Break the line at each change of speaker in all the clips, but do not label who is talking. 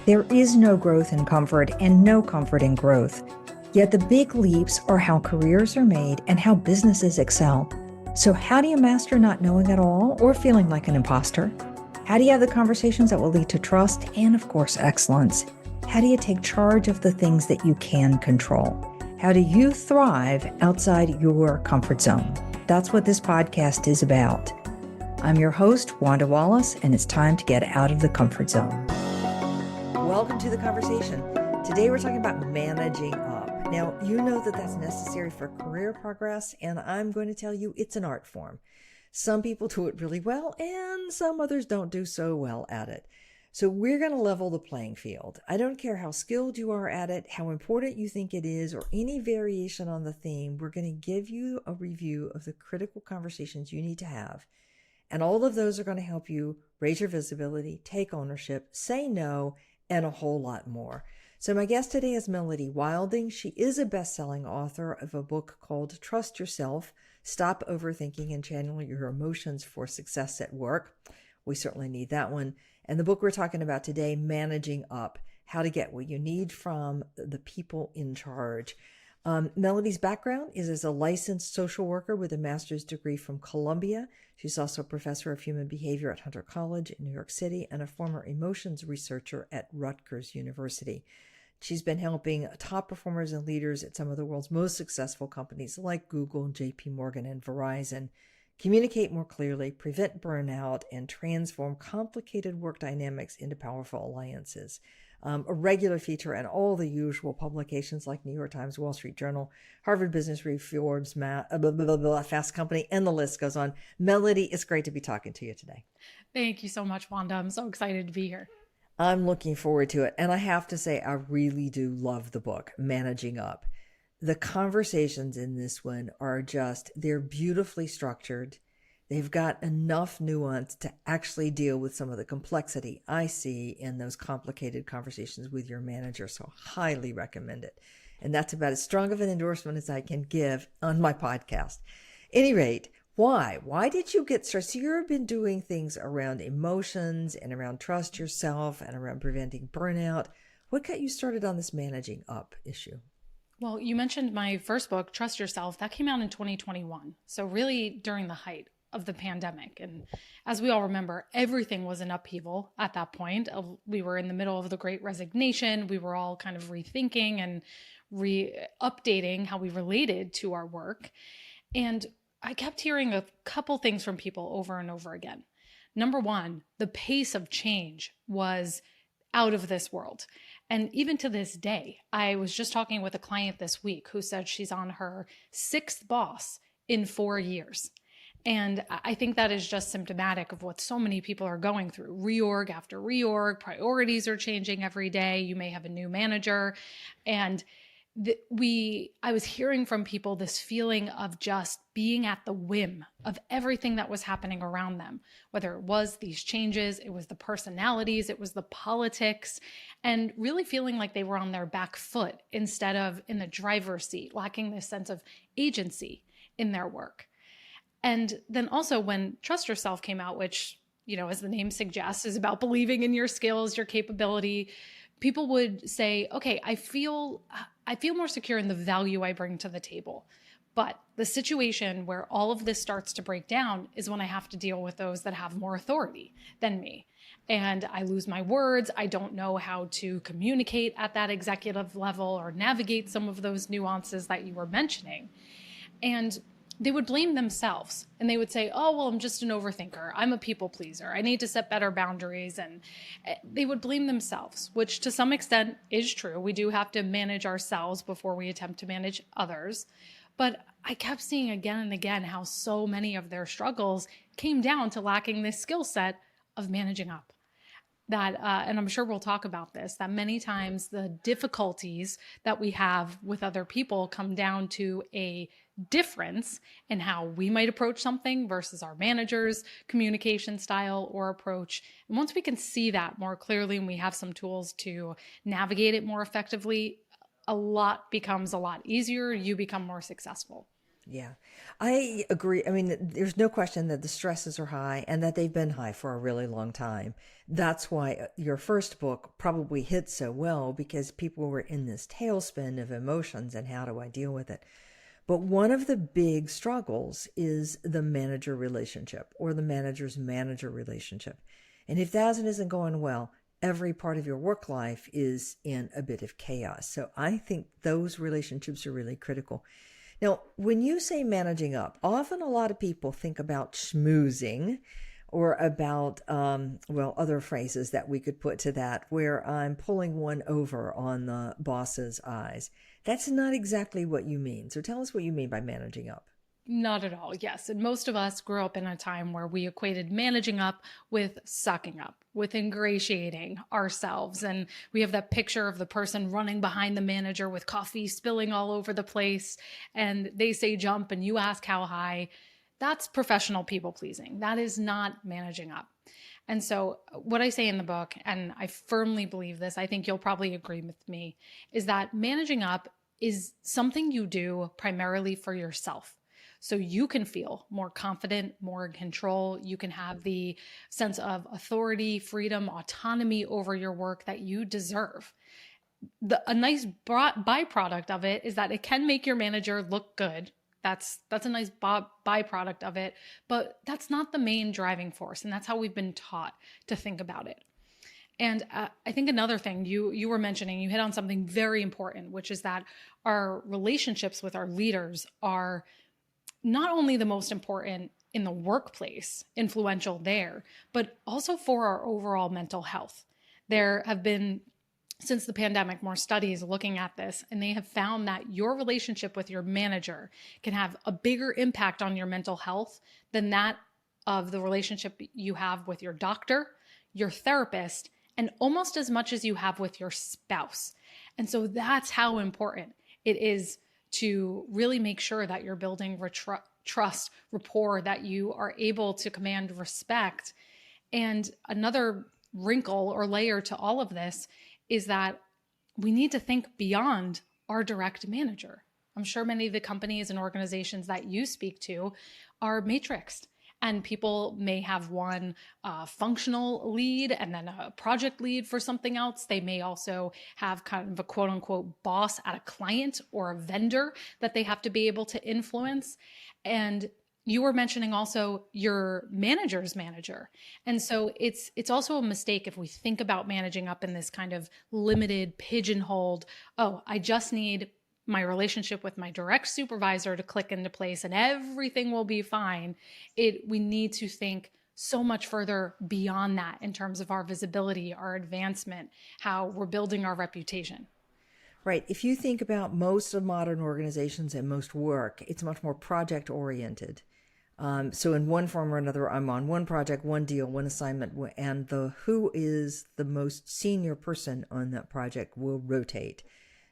There is no growth in comfort and no comfort in growth. Yet the big leaps are how careers are made and how businesses excel. So how do you master not knowing at all or feeling like an imposter? How do you have the conversations that will lead to trust and, of course, excellence? How do you take charge of the things that you can control? How do you thrive outside your comfort zone? That's what this podcast is about. I'm your host, Wanda Wallace, and it's time to get out of the comfort zone. Welcome to the conversation. Today we're talking about managing up. Now, you know that that's necessary for career progress, and I'm going to tell you it's an art form. Some people do it really well, and some others don't do so well at it. So we're going to level the playing field. I don't care how skilled you are at it, how important you think it is, or any variation on the theme. We're going to give you a review of the critical conversations you need to have. And all of those are going to help you raise your visibility, take ownership, say no, and a whole lot more. So my guest today is Melody Wilding. She is a best-selling author of a book called Trust Yourself, Stop Overthinking and Channel Your Emotions for Success at Work. We certainly need that one. And the book we're talking about today, Managing Up, How to Get What You Need from the People in Charge. Melody's background is as a licensed social worker with a master's degree from Columbia. She's also a professor of human behavior at Hunter College in New York City and a former emotions researcher at Rutgers University. She's been helping top performers and leaders at some of the world's most successful companies like Google, JP Morgan, and Verizon communicate more clearly, prevent burnout, and transform complicated work dynamics into powerful alliances. A regular feature in all the usual publications like New York Times, Wall Street Journal, Harvard Business Review, Forbes, Fast Company, and the list goes on. Melody, it's great to be talking to you today.
Thank you so much, Wanda. I'm so excited to be here.
I'm looking forward to it. And I have to say, I really do love the book, Managing Up. The conversations in this one are they're beautifully structured. They've got enough nuance to actually deal with some of the complexity I see in those complicated conversations with your manager. So highly recommend it. And that's about as strong of an endorsement as I can give on my podcast. Any rate, why? Why did you get started? So you've been doing things around emotions and around trust yourself and around preventing burnout. What got you started on this managing up issue?
Well, you mentioned my first book, Trust Yourself. That came out in 2021. So really during the height of the pandemic. And as we all remember, everything was in upheaval at that point. We were in the middle of the Great Resignation. We were all kind of rethinking and updating how we related to our work. And I kept hearing a couple things from people over and over again. Number one, the pace of change was out of this world. And even to this day, I was just talking with a client this week who said she's on her 6th boss in 4 years. And I think that is just symptomatic of what so many people are going through. Reorg after reorg, priorities are changing every day. You may have a new manager. And I was hearing from people this feeling of just being at the whim of everything that was happening around them, whether it was these changes, it was the personalities, it was the politics, and really feeling like they were on their back foot instead of in the driver's seat, lacking this sense of agency in their work. And then also when Trust Yourself came out, which, as the name suggests, is about believing in your skills, your capability, people would say, okay, I feel more secure in the value I bring to the table. But the situation where all of this starts to break down is when I have to deal with those that have more authority than me. And I lose my words. I don't know how to communicate at that executive level or navigate some of those nuances that you were mentioning. And they would blame themselves and they would say, oh, well, I'm just an overthinker. I'm a people pleaser. I need to set better boundaries. And they would blame themselves, which to some extent is true. We do have to manage ourselves before we attempt to manage others. But I kept seeing again and again how so many of their struggles came down to lacking this skill set of managing up. That, and I'm sure we'll talk about this, that many times the difficulties that we have with other people come down to a difference in how we might approach something versus our manager's communication style or approach. And once we can see that more clearly and we have some tools to navigate it more effectively, a lot becomes a lot easier. You become more successful.
Yeah, I agree. I mean, there's no question that the stresses are high and that they've been high for a really long time. That's why your first book probably hit so well because people were in this tailspin of emotions and how do I deal with it? But one of the big struggles is the manager relationship or the manager's manager relationship. And if that isn't going well, every part of your work life is in a bit of chaos. So I think those relationships are really critical. Now, when you say managing up, often a lot of people think about schmoozing or about, other phrases that we could put to that, where I'm pulling one over on the boss's eyes. That's not exactly what you mean. So tell us what you mean by managing up.
Not at all. Yes. And most of us grew up in a time where we equated managing up with sucking up, with ingratiating ourselves. And we have that picture of the person running behind the manager with coffee spilling all over the place. And they say jump and you ask how high. That's professional people pleasing. That is not managing up. And so, what I say in the book, and I firmly believe this, I think you'll probably agree with me, is that managing up is something you do primarily for yourself. So you can feel more confident, more in control. You can have the sense of authority, freedom, autonomy over your work that you deserve. A nice byproduct of it is that it can make your manager look good. That's a nice byproduct of it, but that's not the main driving force. And that's how we've been taught to think about it. And I think another thing you were mentioning, you hit on something very important, which is that our relationships with our leaders are not only the most important in the workplace, influential there, but also for our overall mental health. There have been, since the pandemic, more studies looking at this, and they have found that your relationship with your manager can have a bigger impact on your mental health than that of the relationship you have with your doctor, your therapist, and almost as much as you have with your spouse. And so that's how important it is to really make sure that you're building trust, rapport, that you are able to command respect. And another wrinkle or layer to all of this is that we need to think beyond our direct manager. I'm sure many of the companies and organizations that you speak to are matrixed. And people may have one functional lead and then a project lead for something else. They may also have kind of a quote unquote boss at a client or a vendor that they have to be able to influence. And you were mentioning also your manager's manager. And so it's also a mistake if we think about managing up in this kind of limited, pigeonholed, oh, I just need my relationship with my direct supervisor to click into place and everything will be fine. We need to think so much further beyond that in terms of our visibility, our advancement, how we're building our reputation.
Right. If you think about most of modern organizations and most work, it's much more project oriented. So in one form or another, I'm on one project, one deal, one assignment, and the who is the most senior person on that project will rotate.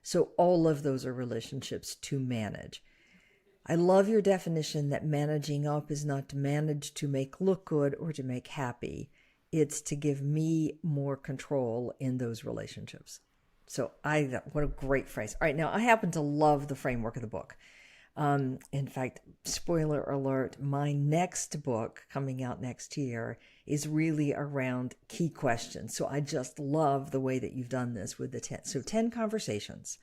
So all of those are relationships to manage. I love your definition that managing up is not to manage to make look good or to make happy. It's to give me more control in those relationships. So what a great phrase. All right, now I happen to love the framework of the book. In fact, spoiler alert, my next book coming out next year is really around key questions. So I just love the way that you've done this with the 10. So 10 conversations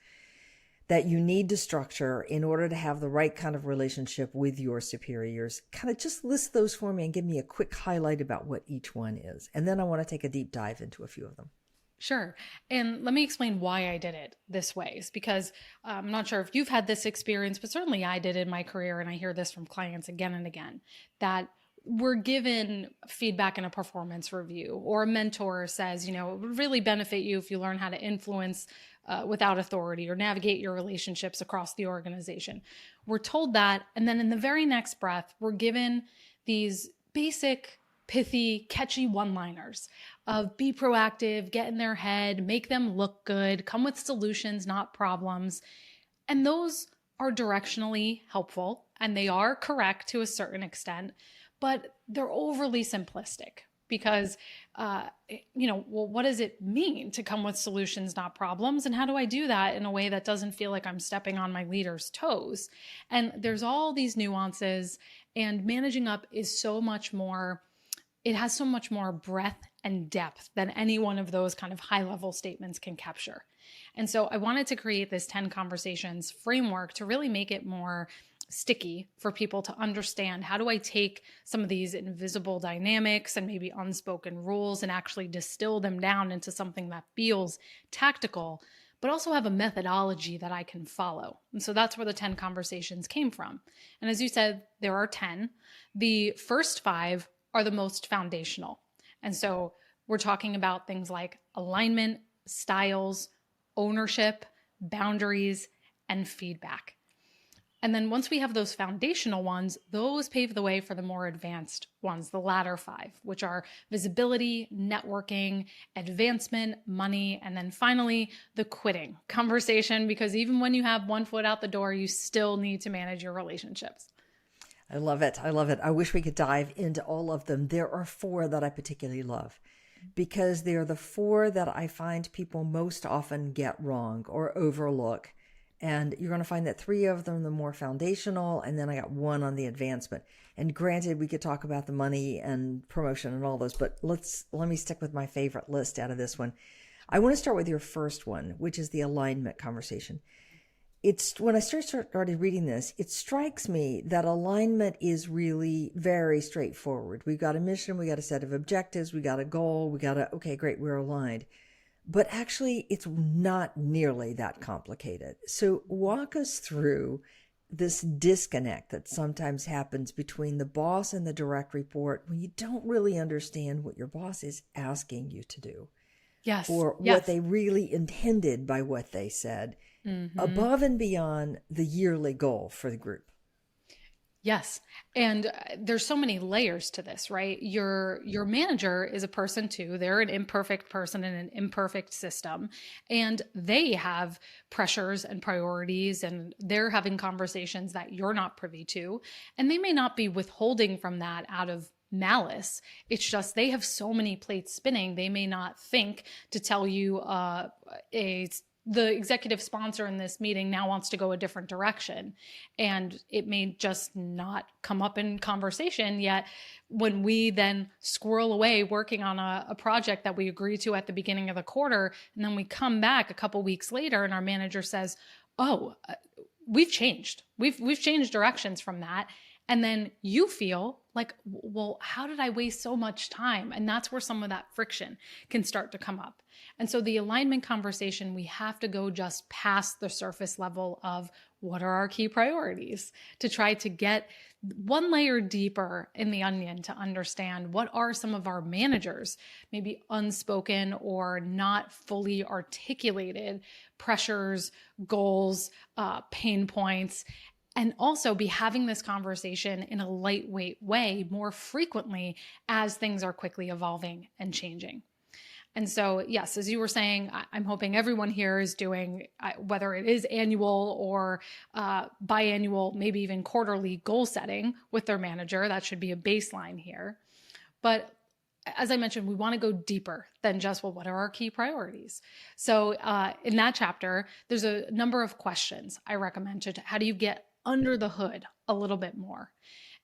that you need to structure in order to have the right kind of relationship with your superiors. Kind of just list those for me and give me a quick highlight about what each one is. And then I want to take a deep dive into a few of them.
Sure. And let me explain why I did it this way. Is because I'm not sure if you've had this experience, but certainly I did in my career. And I hear this from clients again and again, that we're given feedback in a performance review, or a mentor says, it would really benefit you if you learn how to influence without authority or navigate your relationships across the organization. We're told that. And then in the very next breath, we're given these basic, pithy, catchy one-liners of be proactive, get in their head, make them look good, come with solutions, not problems. And those are directionally helpful and they are correct to a certain extent, but they're overly simplistic. because, well, what does it mean to come with solutions, not problems? And how do I do that in a way that doesn't feel like I'm stepping on my leader's toes? And there's all these nuances, and managing up is so much more, it has so much more breadth and depth than any one of those kind of high level statements can capture. And so I wanted to create this 10 conversations framework to really make it more sticky for people to understand. How do I take some of these invisible dynamics and maybe unspoken rules and actually distill them down into something that feels tactical, but also have a methodology that I can follow? And so that's where the 10 conversations came from. And as you said, there are 10. The first 5 are the most foundational. And so we're talking about things like alignment, styles, ownership, boundaries, and feedback. And then once we have those foundational ones, those pave the way for the more advanced ones, the latter 5, which are visibility, networking, advancement, money, and then finally the quitting conversation, because even when you have one foot out the door, you still need to manage your relationships.
I love it. I love it. I wish we could dive into all of them. There are 4 that I particularly love because they're the 4 that I find people most often get wrong or overlook. And you're going to find that 3 of them are the more foundational, and then I got 1 on the advancement. And granted, we could talk about the money and promotion and all those, but let me stick with my favorite list out of this one. I want to start with your first one, which is the alignment conversation. When I started reading this, it strikes me that alignment is really very straightforward. We've got a mission, we got a set of objectives, we got a goal, okay, great, we're aligned. But actually, it's not nearly that complicated. So walk us through this disconnect that sometimes happens between the boss and the direct report when you don't really understand what your boss is asking you to do.
Yes.
Or what they really intended by what they said, above and beyond the yearly goal for the group.
Yes. And there's so many layers to this, right? Your manager is a person too. They're an imperfect person in an imperfect system, and they have pressures and priorities, and they're having conversations that you're not privy to. And they may not be withholding from that out of malice. It's just they have so many plates spinning. They may not think to tell you the executive sponsor in this meeting now wants to go a different direction. And it may just not come up in conversation. Yet when we then squirrel away working on a project that we agreed to at the beginning of the quarter, and then we come back a couple weeks later and our manager says, we've changed. We've changed directions from that. And then you feel like, well, how did I waste so much time? And that's where some of that friction can start to come up. And so the alignment conversation, we have to go just past the surface level of what are our key priorities to try to get one layer deeper in the onion to understand what are some of our managers, maybe unspoken or not fully articulated pressures, goals, pain points. And also be having this conversation in a lightweight way more frequently as things are quickly evolving and changing. And so, yes, as you were saying, I'm hoping everyone here is doing, whether it is annual or biannual, maybe even quarterly goal setting with their manager. That should be a baseline here. But as I mentioned, we want to go deeper than just, well, what are our key priorities? So in that chapter, there's a number of questions I recommend to how do you get under the hood a little bit more.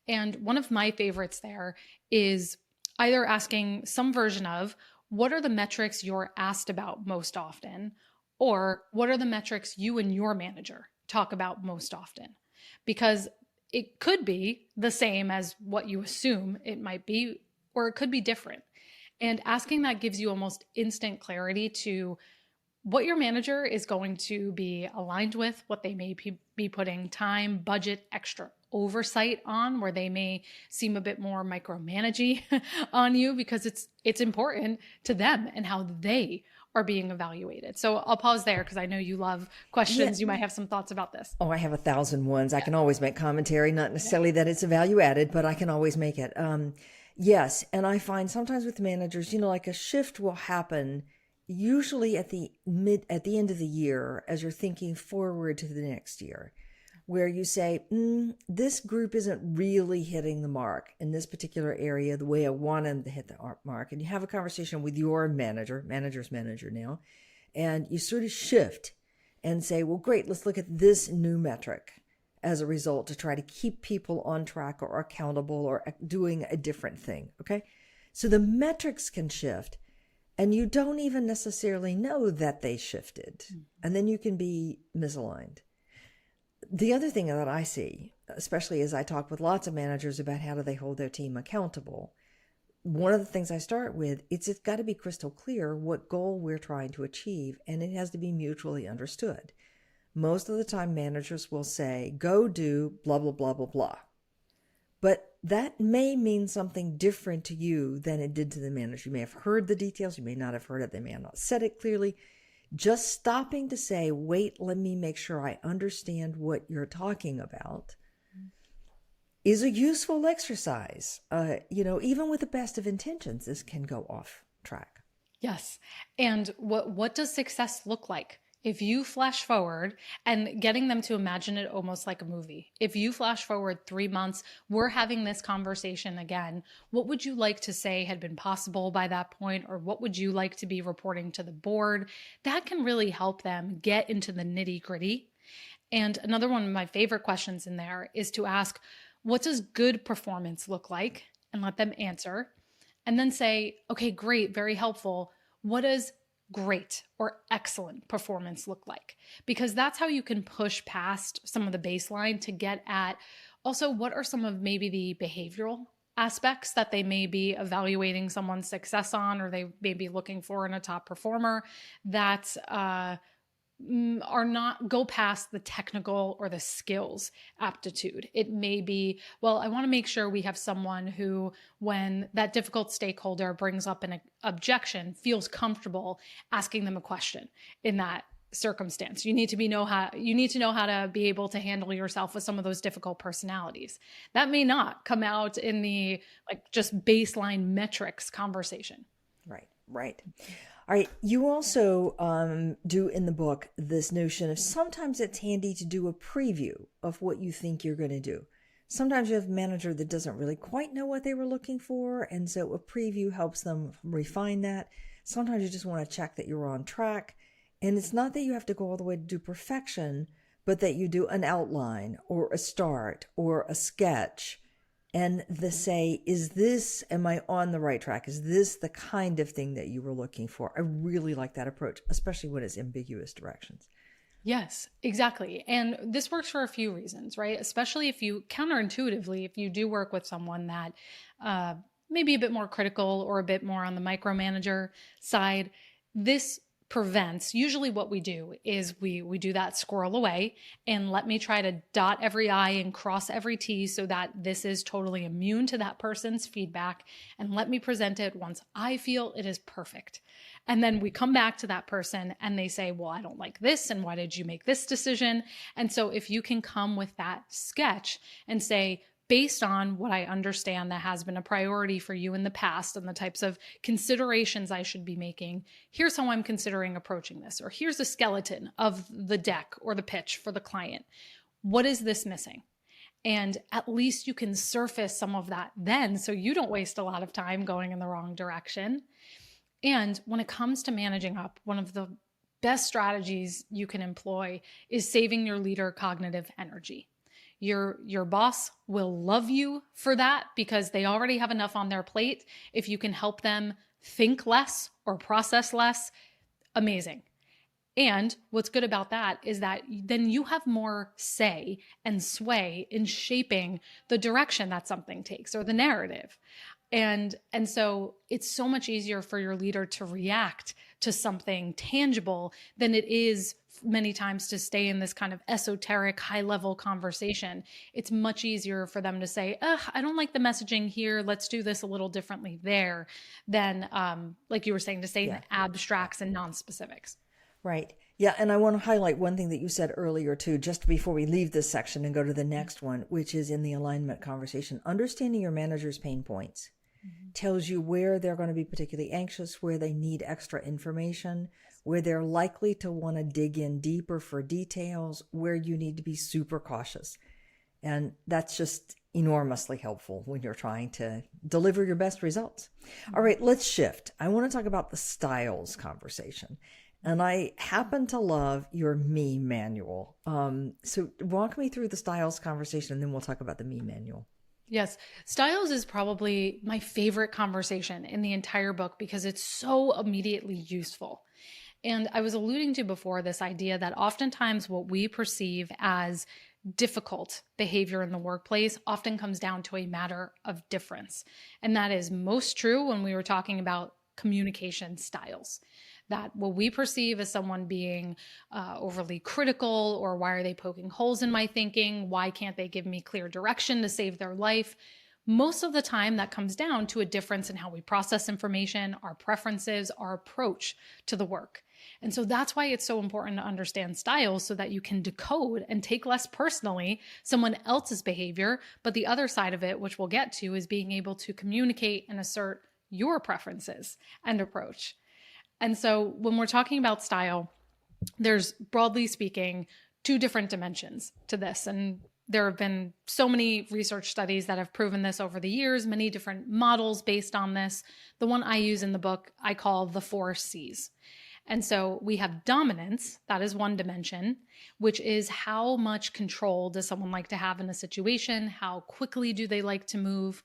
And one of my favorites there is either asking some version of, what are the metrics you're asked about most often? Or what are the metrics you and your manager talk about most often? Because it could be the same as what you assume it might be, or it could be different. And asking that gives you almost instant clarity to what your manager is going to be aligned with, what they may be putting time, budget, extra oversight on, where they may seem a bit more micromanagey on you because it's important to them and how they are being evaluated. So I'll pause there because I know you love questions. You might have some thoughts about this.
Oh, I have 1,000 ones. I can always make commentary, not necessarily that it's a value added, but I can always make it. Yes. And I find sometimes with managers, like a shift will happen usually at the end of the year as you're thinking forward to the next year, where you say, this group isn't really hitting the mark in this particular area the way I want them to hit the mark. And you have a conversation with your manager's manager now, and you sort of shift and say, well, great, let's look at this new metric as a result to try to keep people on track or accountable or doing a different thing. Okay. So the metrics can shift, and you don't even necessarily know that they shifted. And then you can be misaligned. The other thing that I see, especially as I talk with lots of managers about how do they hold their team accountable, one of the things I start with, it's got to be crystal clear what goal we're trying to achieve, and it has to be mutually understood. Most of the time, managers will say, go do blah, blah, blah, blah, blah. But that may mean something different to you than it did to the manager. You may have heard the details. You may not have heard it. They may have not said it clearly. Just stopping to say, wait, let me make sure I understand what you're talking about is a useful exercise. Even with the best of intentions, this can go off track.
Yes. And what does success look like? If you flash forward, and getting them to imagine it almost like a movie. If you flash forward 3 months, we're having this conversation again. What would you like to say had been possible by that point? Or what would you like to be reporting to the board? That can really help them get into the nitty-gritty. And another one of my favorite questions in there is to ask, what does good performance look like? And let them answer. And then say, okay, great, very helpful. What does great or excellent performance look like? Because that's how you can push past some of the baseline to get at also what are some of maybe the behavioral aspects that they may be evaluating someone's success on, or they may be looking for in a top performer that are not go past the technical or the skills aptitude. It may be, well, I want to make sure we have someone who, when that difficult stakeholder brings up an objection, feels comfortable asking them a question in that circumstance. You need to know how to be able to handle yourself with some of those difficult personalities. That may not come out in the just baseline metrics conversation.
Right. All right. You also do in the book this notion of sometimes it's handy to do a preview of what you think you're going to do. Sometimes you have a manager that doesn't really quite know what they were looking for, and so a preview helps them refine that. Sometimes you just want to check that you're on track, and it's not that you have to go all the way to do perfection, but that you do an outline or a start or a sketch. And am I on the right track? Is this the kind of thing that you were looking for? I really like that approach, especially when it's ambiguous directions.
Yes, exactly. And this works for a few reasons, right? Especially if you counterintuitively, if you do work with someone that may be a bit more critical or a bit more on the micromanager side, this prevents, usually what we do is we do that squirrel away and let me try to dot every I and cross every T so that this is totally immune to that person's feedback, and let me present it once I feel it is perfect. And then we come back to that person and they say, well, I don't like this, and why did you make this decision? And so if you can come with that sketch and say, based on what I understand that has been a priority for you in the past and the types of considerations I should be making, here's how I'm considering approaching this, or here's a skeleton of the deck or the pitch for the client. What is this missing? And at least you can surface some of that then, so you don't waste a lot of time going in the wrong direction. And when it comes to managing up, one of the best strategies you can employ is saving your leader cognitive energy. Your boss will love you for that because they already have enough on their plate. If you can help them think less or process less, amazing. And what's good about that is that then you have more say and sway in shaping the direction that something takes or the narrative. And so it's so much easier for your leader to react to something tangible than it is many times to stay in this kind of esoteric, high-level conversation. It's much easier for them to say, I don't like the messaging here. Let's do this a little differently there than, like you were saying, to say in abstracts and non-specifics.
Right. Yeah. And I want to highlight one thing that you said earlier, too, just before we leave this section and go to the next one, which is in the alignment conversation. Understanding your manager's pain points tells you where they're going to be particularly anxious, where they need extra information, where they're likely to want to dig in deeper for details, where you need to be super cautious. And that's just enormously helpful when you're trying to deliver your best results. All right, let's shift. I want to talk about the styles conversation. And I happen to love your me manual. So walk me through the styles conversation, and then we'll talk about the me manual.
Yes. Styles is probably my favorite conversation in the entire book because it's so immediately useful. And I was alluding to before this idea that oftentimes what we perceive as difficult behavior in the workplace often comes down to a matter of difference. And that is most true when we were talking about communication styles. That what we perceive as someone being overly critical, or why are they poking holes in my thinking? Why can't they give me clear direction to save their life? Most of the time that comes down to a difference in how we process information, our preferences, our approach to the work. And so that's why it's so important to understand styles, so that you can decode and take less personally someone else's behavior. But the other side of it, which we'll get to, is being able to communicate and assert your preferences and approach. And so when we're talking about style, there's, broadly speaking, two different dimensions to this. And there have been so many research studies that have proven this over the years, many different models based on this. The one I use in the book, I call the 4 C's. And so we have dominance, that is one dimension, which is how much control does someone like to have in a situation? How quickly do they like to move?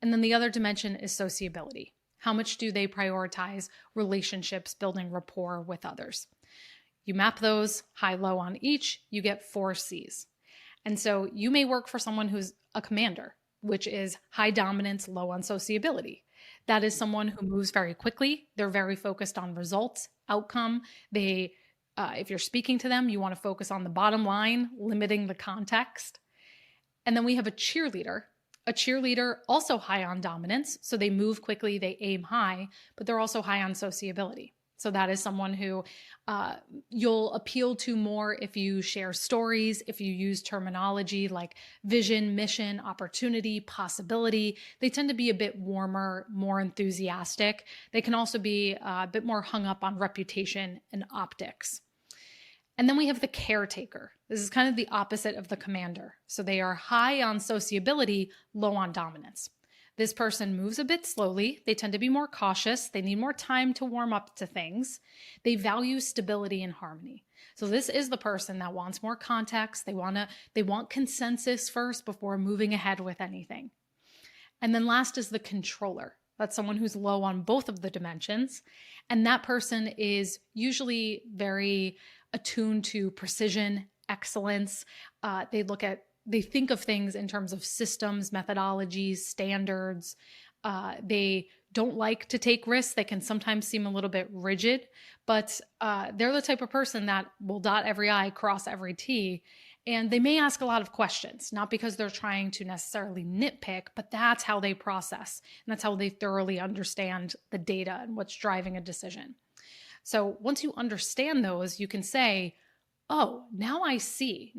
And then the other dimension is sociability. How much do they prioritize relationships, building rapport with others? You map those high, low on each, you get 4 C's. And so you may work for someone who's a commander, which is high dominance, low on sociability. That is someone who moves very quickly. They're very focused on results, outcome. If you're speaking to them, you want to focus on the bottom line, limiting the context. And then we have a cheerleader. A cheerleader, also high on dominance. So they move quickly, they aim high, but they're also high on sociability. So that is someone who you'll appeal to more if you share stories, if you use terminology like vision, mission, opportunity, possibility. They tend to be a bit warmer, more enthusiastic. They can also be a bit more hung up on reputation and optics. And then we have the caretaker. This is kind of the opposite of the commander. So they are high on sociability, low on dominance. This person moves a bit slowly. They tend to be more cautious. They need more time to warm up to things. They value stability and harmony. So this is the person that wants more context. They want consensus first before moving ahead with anything. And then last is the controller. That's someone who's low on both of the dimensions. And that person is usually very attuned to precision, excellence. They think of things in terms of systems, methodologies, standards. They don't like to take risks. They can sometimes seem a little bit rigid, but they're the type of person that will dot every I, cross every T. And they may ask a lot of questions, not because they're trying to necessarily nitpick, but that's how they process. And that's how they thoroughly understand the data and what's driving a decision. So once you understand those, you can say, oh, now I see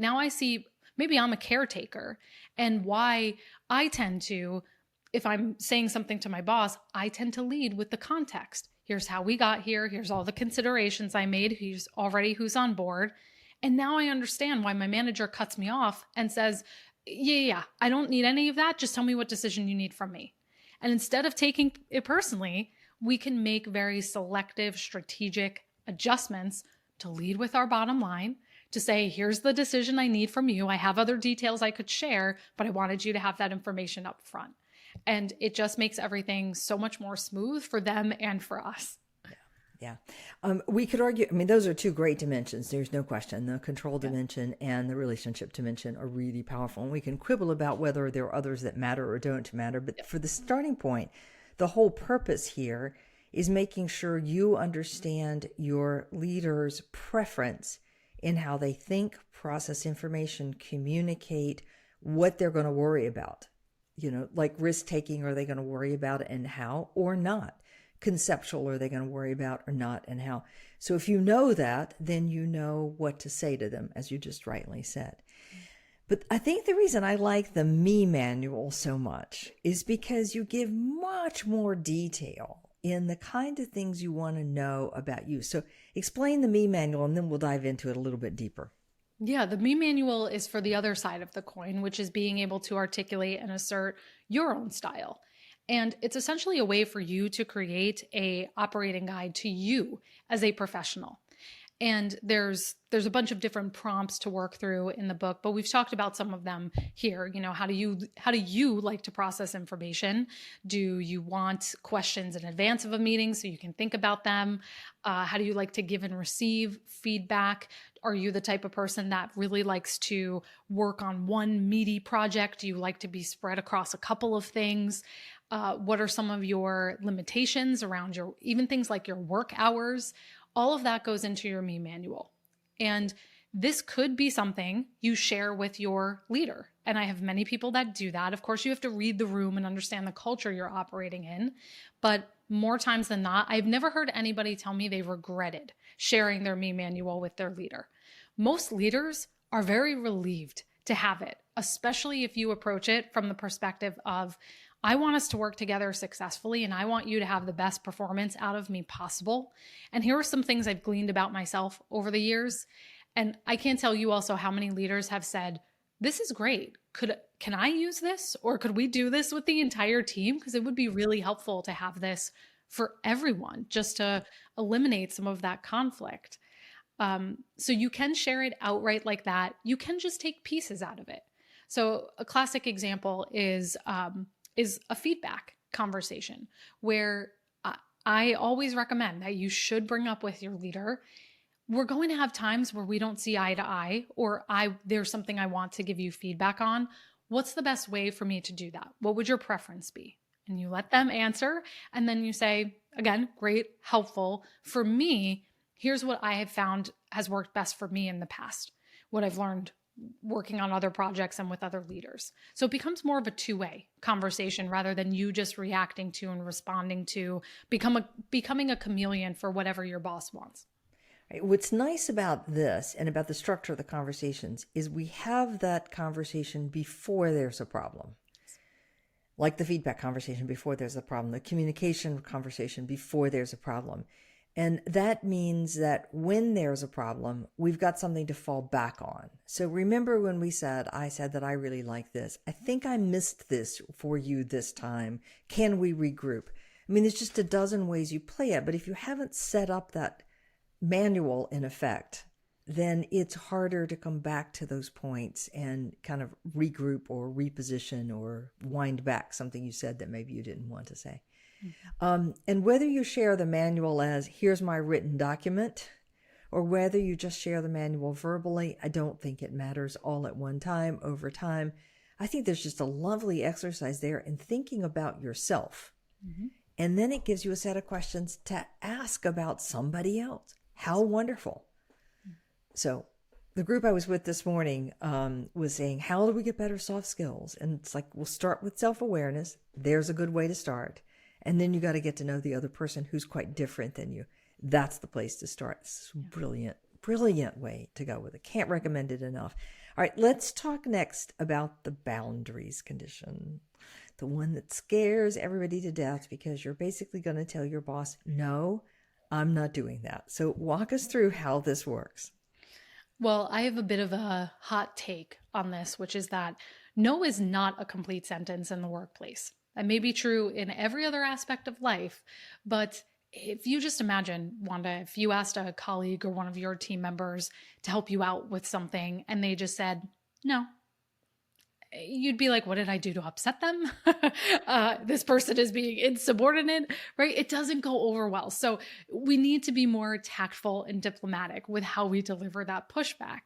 maybe I'm a caretaker, and why I tend to, if I'm saying something to my boss, I tend to lead with the context. Here's how we got here. Here's all the considerations I made. Who's on board. And now I understand why my manager cuts me off and says, yeah, I don't need any of that. Just tell me what decision you need from me. And instead of taking it personally, we can make very selective, strategic adjustments to lead with our bottom line, to say, here's the decision I need from you. I have other details I could share, but I wanted you to have that information up front. And it just makes everything so much more smooth for them and for us.
Yeah. We could argue, those are two great dimensions. There's no question. The control dimension and the relationship dimension are really powerful. And we can quibble about whether there are others that matter or don't matter. But for the starting point, the whole purpose here is making sure you understand your leader's preference in how they think, process information, communicate, what they're going to worry about. Like risk taking, are they going to worry about it and how, or not? Conceptual, are they going to worry about or not and how? So if you know that, then you know what to say to them, as you just rightly said. But I think the reason I like the Me manual so much is because you give much more detail in the kind of things you want to know about you. So explain the me manual, and then we'll dive into it a little bit deeper.
Yeah, the me manual is for the other side of the coin, which is being able to articulate and assert your own style. And it's essentially a way for you to create a operating guide to you as a professional. And there's a bunch of different prompts to work through in the book, but we've talked about some of them here. You know, how do you like to process information? Do you want questions in advance of a meeting so you can think about them? How do you like to give and receive feedback? Are you the type of person that really likes to work on one meaty project? Do you like to be spread across a couple of things? What are some of your limitations around even things like your work hours? All of that goes into your me manual. And this could be something you share with your leader. And I have many people that do that. Of course, you have to read the room and understand the culture you're operating in. But more times than not, I've never heard anybody tell me they regretted sharing their me manual with their leader. Most leaders are very relieved to have it, especially if you approach it from the perspective of, I want us to work together successfully, and I want you to have the best performance out of me possible. And here are some things I've gleaned about myself over the years. And I can't tell you also how many leaders have said, this is great. Can I use this? Or could we do this with the entire team? Because it would be really helpful to have this for everyone, just to eliminate some of that conflict. So you can share it outright like that. You can just take pieces out of it. So a classic example is a feedback conversation where I always recommend that you should bring up with your leader, we're going to have times where we don't see eye to eye, or there's something I want to give you feedback on. What's the best way for me to do that? What would your preference be? And you let them answer. And then you say, again, great, helpful. For me, here's what I have found has worked best for me in the past, what I've learned working on other projects and with other leaders. So it becomes more of a two-way conversation rather than you just reacting to and responding to, becoming a chameleon for whatever your boss wants.
Right. What's nice about this and about the structure of the conversations is we have that conversation before there's a problem. Like the feedback conversation before there's a problem, the communication conversation before there's a problem. And that means that when there's a problem, we've got something to fall back on. So remember when I said that I really like this. I think I missed this for you this time. Can we regroup? I mean, there's just a dozen ways you play it, but if you haven't set up that manual in effect, then it's harder to come back to those points and kind of regroup or reposition or wind back something you said that maybe you didn't want to say. And whether you share the manual as, here's my written document, or whether you just share the manual verbally, I don't think it matters all at one time, over time. I think there's just a lovely exercise there in thinking about yourself. Mm-hmm. And then it gives you a set of questions to ask about somebody else. How wonderful. So the group I was with this morning was saying, how do we get better soft skills? And it's like, we'll start with self-awareness. There's a good way to start. And then you got to get to know the other person who's quite different than you. That's the place to start. It's a brilliant, brilliant way to go with it. Can't recommend it enough. All right, let's talk next about the boundaries condition. The one that scares everybody to death because you're basically going to tell your boss, no, I'm not doing that. So walk us through how this works.
Well, I have a bit of a hot take on this, which is that no is not a complete sentence in the workplace. That may be true in every other aspect of life, but if you just imagine, Wanda, if you asked a colleague or one of your team members to help you out with something and they just said, no, you'd be like, what did I do to upset them? This person is being insubordinate, right? It doesn't go over well. So we need to be more tactful and diplomatic with how we deliver that pushback.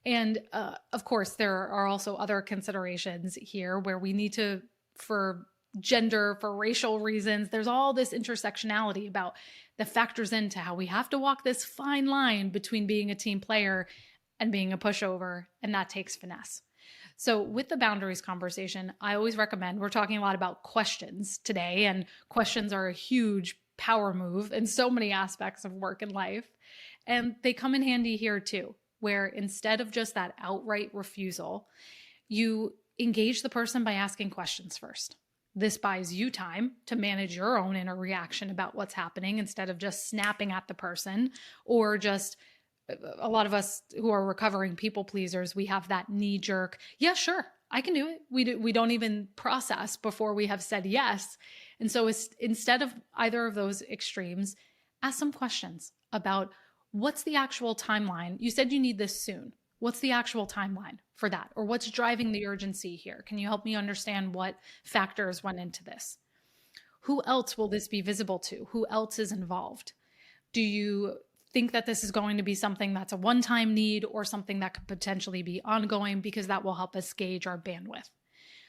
And of course, there are also other considerations here where we need to, for gender, for racial reasons, there's all this intersectionality about that factors into how we have to walk this fine line between being a team player and being a pushover, and that takes finesse. So with the boundaries conversation, I always recommend, we're talking a lot about questions today, and questions are a huge power move in so many aspects of work and life. And they come in handy here too, where instead of just that outright refusal, you engage the person by asking questions first. this buys you time to manage your own inner reaction about what's happening instead of just snapping at the person, or just a lot of us who are recovering people pleasers, we have that knee jerk, yeah, sure, I can do it. We don't even process before we have said yes. And so instead of either of those extremes, ask some questions about what's the actual timeline. You said you need this soon. What's the actual timeline for that? Or what's driving the urgency here? Can you help me understand what factors went into this? Who else will this be visible to? Who else is involved? Do you think that this is going to be something that's a one-time need or something that could potentially be ongoing? Because that will help us gauge our bandwidth.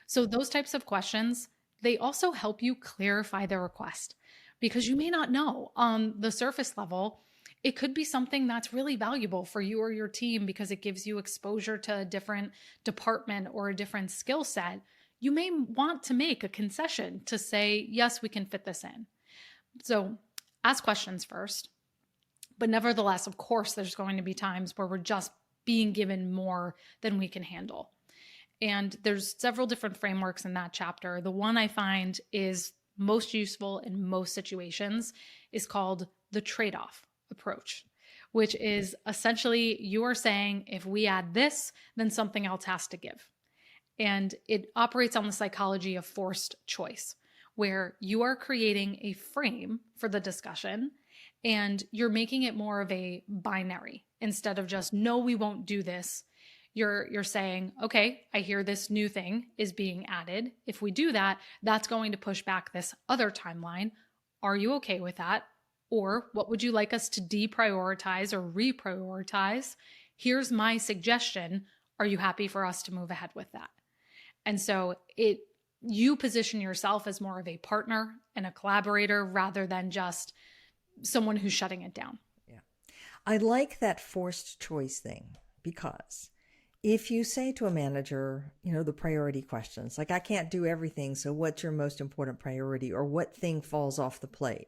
So those types of questions, they also help you clarify the request, because you may not know on the surface level. It could be something that's really valuable for you or your team because it gives you exposure to a different department or a different skill set. You may want to make a concession to say, yes, we can fit this in. So ask questions first. But nevertheless, of course, there's going to be times where we're just being given more than we can handle. And there's several different frameworks in that chapter. The one I find is most useful in most situations is called the trade-off approach, which is essentially you are saying, if we add this, then something else has to give. And it operates on the psychology of forced choice, where you are creating a frame for the discussion and you're making it more of a binary instead of just, no, we won't do this. You're saying, okay, I hear this new thing is being added. If we do that, that's going to push back this other timeline. Are you okay with that? Or what would you like us to deprioritize or reprioritize? Here's my suggestion. Are you happy for us to move ahead with that? And so you position yourself as more of a partner and a collaborator rather than just someone who's shutting it down.
Yeah. I like that forced choice thing, because if you say to a manager, the priority questions, like, I can't do everything, so what's your most important priority, or what thing falls off the plate?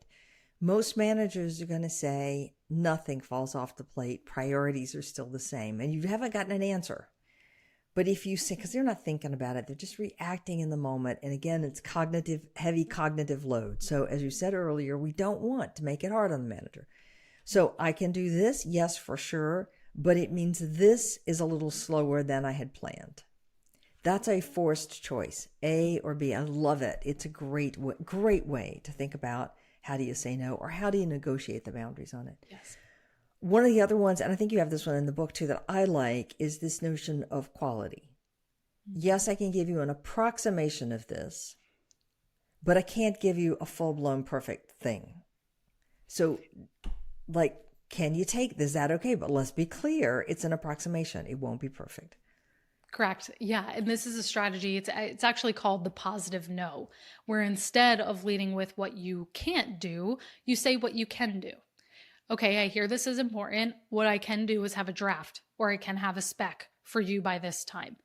Most managers are going to say nothing falls off the plate. Priorities are still the same. And you haven't gotten an answer. But if you say, because they're not thinking about it, they're just reacting in the moment. And again, it's heavy cognitive load. So as you said earlier, we don't want to make it hard on the manager. So I can do this, yes, for sure. But it means this is a little slower than I had planned. That's a forced choice, A or B. I love it. It's a great way to think about how do you say no, or how do you negotiate the boundaries on it.
Yes.
One of the other ones, and I think you have this one in the book too, that I like, is this notion of quality. Yes, I can give you an approximation of this, but I can't give you a full-blown perfect thing. So, like, can you take this? Is that okay? But let's be clear, it's an approximation. It won't be perfect.
Correct. Yeah. And this is a strategy. It's actually called the positive no, where instead of leading with what you can't do, you say what you can do. Okay, I hear this is important. What I can do is have a draft, or I can have a spec for you by this time,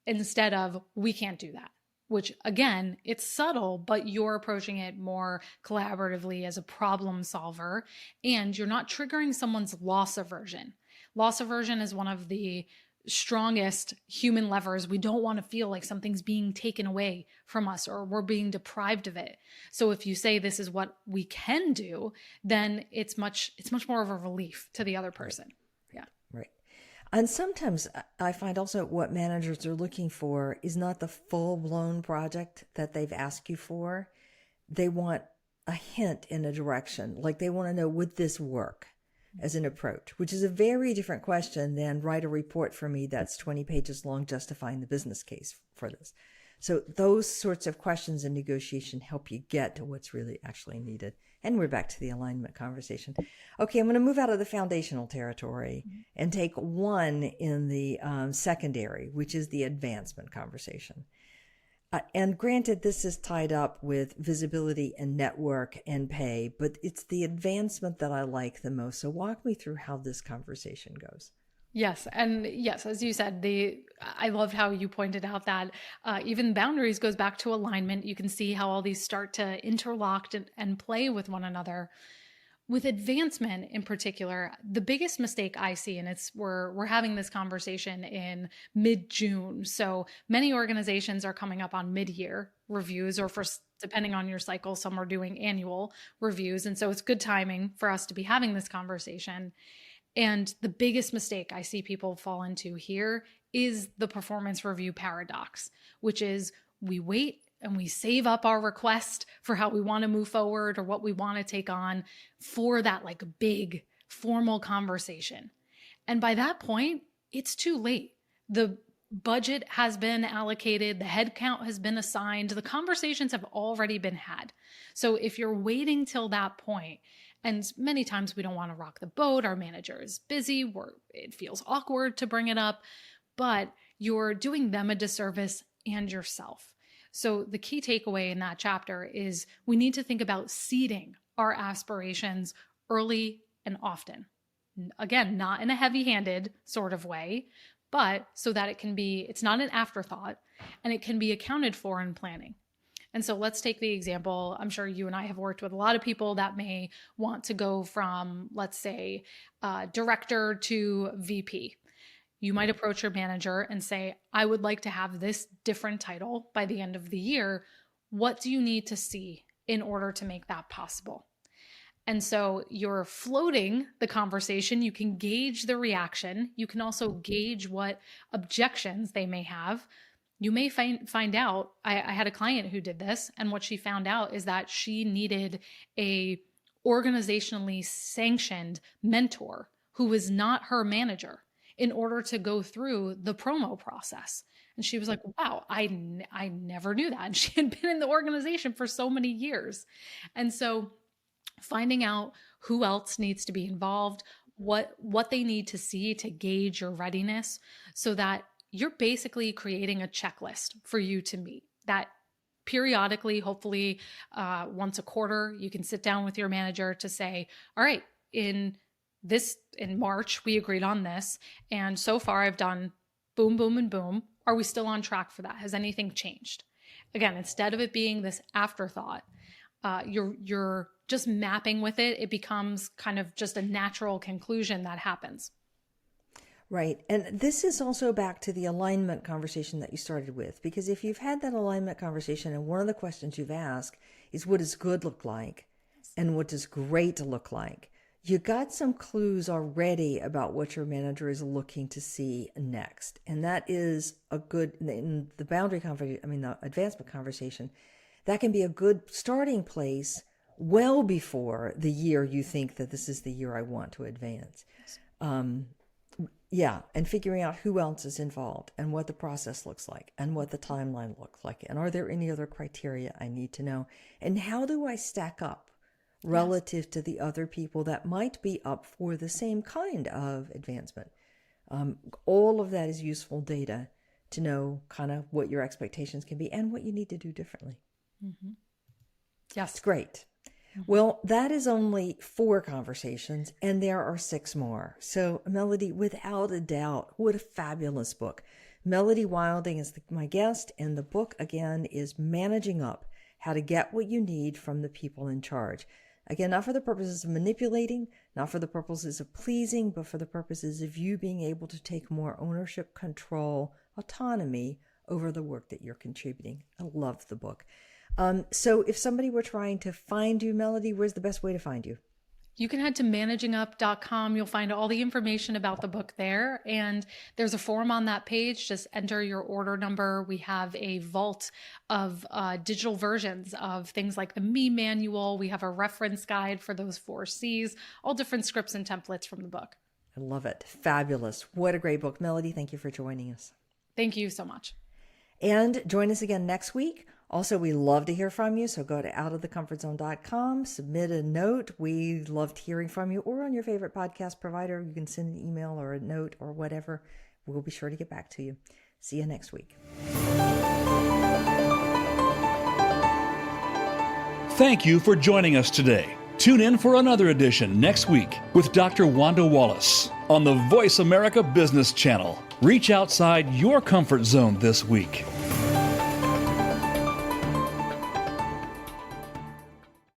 instead of we can't do that, which again, it's subtle, but you're approaching it more collaboratively as a problem solver, and you're not triggering someone's loss aversion. Loss aversion is one of the strongest human levers. We don't want to feel like something's being taken away from us or we're being deprived of it. So if you say this is what we can do, then it's much more of a relief to the other person. Yeah.
Right. And sometimes I find also what managers are looking for is not the full-blown project that they've asked you for. They want a hint in a direction. Like, they want to know, would this work as an approach, which is a very different question than write a report for me that's 20 pages long justifying the business case for this. So those sorts of questions in negotiation help you get to what's really actually needed. And we're back to the alignment conversation. Okay, I'm going to move out of the foundational territory and take one in the secondary, which is the advancement conversation. And granted, this is tied up with visibility and network and pay, but it's the advancement that I like the most. So walk me through how this conversation goes.
Yes. And yes, as you said, I loved how you pointed out that even boundaries goes back to alignment. You can see how all these start to interlock and play with one another. With advancement in particular, the biggest mistake I see, and we're having this conversation in mid-June. So many organizations are coming up on mid-year reviews, or depending on your cycle, some are doing annual reviews. And so it's good timing for us to be having this conversation. And the biggest mistake I see people fall into here is the performance review paradox, which is we wait and we save up our request for how we want to move forward or what we want to take on for that like big formal conversation. And by that point, it's too late. The budget has been allocated, the head count has been assigned, the conversations have already been had. So if you're waiting till that point, and many times we don't want to rock the boat, our manager is busy, it feels awkward to bring it up, but you're doing them a disservice and yourself. So the key takeaway in that chapter is we need to think about seeding our aspirations early and often. Again, not in a heavy-handed sort of way, but so that it's not an afterthought and it can be accounted for in planning. And so let's take the example. I'm sure you and I have worked with a lot of people that may want to go from, let's say, director to VP. You might approach your manager and say, I would like to have this different title by the end of the year. What do you need to see in order to make that possible? And so you're floating the conversation. You can gauge the reaction. You can also gauge what objections they may have. You may find out, I had a client who did this, and what she found out is that she needed a organizationally sanctioned mentor who was not her manager in order to go through the promo process. And she was like, wow, I never knew that. And she had been in the organization for so many years. And so finding out who else needs to be involved, what they need to see to gauge your readiness, so that you're basically creating a checklist for you to meet that periodically, hopefully once a quarter, you can sit down with your manager to say, all right, in March, we agreed on this. And so far I've done boom, boom, and boom. Are we still on track for that? Has anything changed? Again, instead of it being this afterthought, you're just mapping with it. It becomes kind of just a natural conclusion that happens.
Right. And this is also back to the alignment conversation that you started with, because if you've had that alignment conversation and one of the questions you've asked is what does good look like and what does great look like, you got some clues already about what your manager is looking to see next. And that is a good, in the the advancement conversation, that can be a good starting place well before the year you think that this is the year I want to advance. And figuring out who else is involved and what the process looks like and what the timeline looks like. And are there any other criteria I need to know? And how do I stack up relative to the other people that might be up for the same kind of advancement? All of that is useful data to know kind of what your expectations can be and what you need to do differently.
Mm-hmm. Yes.
It's great. Well, that is only 4 conversations, and there are 6 more. So, Melody, without a doubt, what a fabulous book. Melody Wilding is my guest, and the book, again, is Managing Up, How to Get What You Need from the People in Charge. Again, not for the purposes of manipulating, not for the purposes of pleasing, but for the purposes of you being able to take more ownership, control, autonomy over the work that you're contributing. I love the book. So if somebody were trying to find you, Melody, where's the best way to find you?
You can head to managingup.com. You'll find all the information about the book there. And there's a form on that page. Just enter your order number. We have a vault of digital versions of things like the Me Manual. We have a reference guide for those 4 C's, all different scripts and templates from the book.
I love it. Fabulous. What a great book. Melody, thank you for joining us.
Thank you so much.
And join us again next week. Also, we love to hear from you, so go to outofthecomfortzone.com, submit a note. We loved hearing from you, or on your favorite podcast provider. You can send an email or a note or whatever. We'll be sure to get back to you. See you next week.
Thank you for joining us today. Tune in for another edition next week with Dr. Wanda Wallace on the Voice America Business Channel. Reach outside your comfort zone this week.